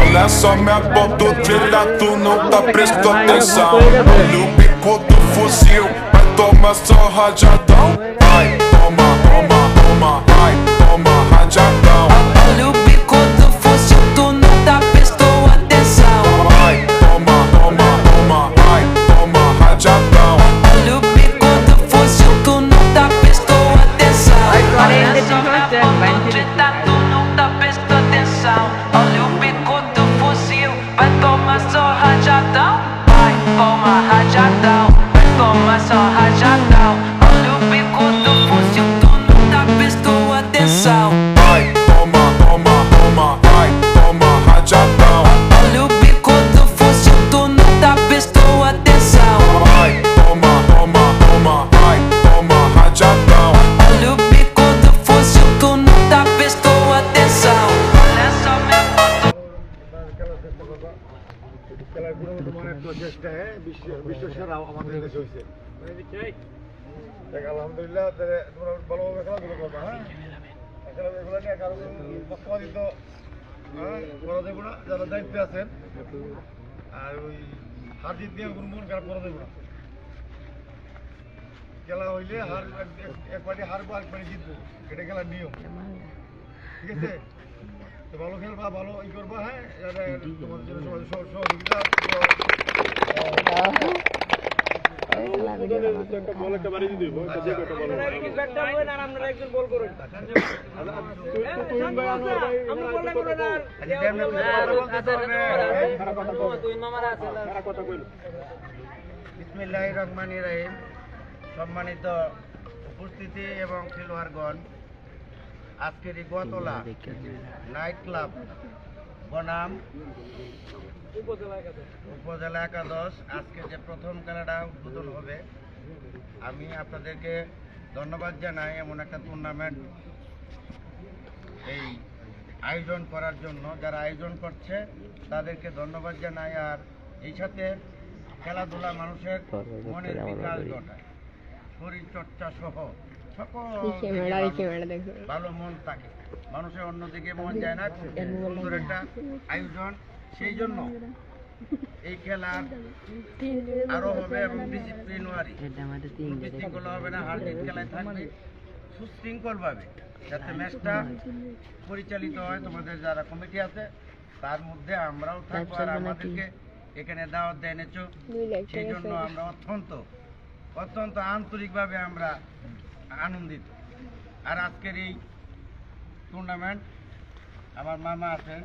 Olha só minha ponta trilha, tu não tá prestando atenção. Olha o bico do fuzil, vai tomar só rajadão. Vai, toma, toma, toma, vai, toma rajadão. Olha o bico do fuzil, tu não tá prestou atenção. Vai, toma, toma, toma, vai, toma rajadão. Olha o bico do fuzil, tu não tá prestou atenção. Olha só minha ponta treta, tu não tá prestou atenção. Olha o bico do fuzil, vai tomar só rajadão. Vai, toma rajadão, vai tomar só rajadão. Olha o bico do fuzil, tu não tá prestou atenção. Vai, toma, toma, toma, vai, toma rajadão. Olha o bico do fuzil, tu não tá prestou atenção. Vai, toma, toma, toma, vai, toma rajadão. Olha o bico do fuzil, tu não tá prestou atenção. Olha só minha foto. খেলার গুণগত মানের তো চেষ্টা বিশ্ব সেরা আমাদের দেশে হয়েছে দেখ আলহামদুলিল্লাহ তাহলে তোমরা ভালোভাবে খেলাধুলো করবা হ্যাঁ এগুলো নিয়ে কারো পক্ষপাতিত্ব করা দেবো না যারা দায়িত্বে আছেন আর ওই হার জিত দিয়ে কোনো মন খারাপ করা দেবো না খেলা হইলে হার এক পার্টি হারবো আরেক পার্টি জিতবো এটা খেলার নিয়ম ঠিক আছে তো ভালো খেলবা ভালো ই করবা হ্যাঁ তোমাদের জন্য সহযোগিতা বিসমিল্লাহির রহমানির রহিম। সম্মানিত উপস্থিতি এবং খেলোয়াড়গণ, আজকের এই গোয়াতলা নাইট ক্লাব বনাম উপজেলা একাদশ আজকে যে প্রথম খেলাটা উদ্বোধন হবে, আমি আপনাদেরকে ধন্যবাদ জানাই এমন একটা টুর্নামেন্ট এই আয়োজন করার জন্য। যারা আয়োজন করছে তাদেরকে ধন্যবাদ জানাই। আর এই সাথে খেলাধুলা মানুষের মনের বিকাশ ঘটায়, শরীর চর্চা সহ সকল ভালো মন থাকে, মানুষের অন্যদিকে মন যায় না। সুন্দর একটা আয়োজন, সেই জন্য এই খেলার আরো হবে এবং ডিসিপ্লিনওয়ারি, বিশৃঙ্খলা হবে না, হার জিত খেলায় থাকবে সুশৃঙ্খল ভাবে, যাতে ম্যাচটা পরিচালিত হয়। তোমাদের যারা কমিটি আছে তার মধ্যে আমরাও থাকবো, আর আমাদেরকে এখানে দাওয়াত দিয়ে এনেছো, সেই জন্য আমরা অত্যন্ত আন্তরিকভাবে আমরা আনন্দিত। আর আজকের এই টুর্নামেন্ট আমার মামা আছেন,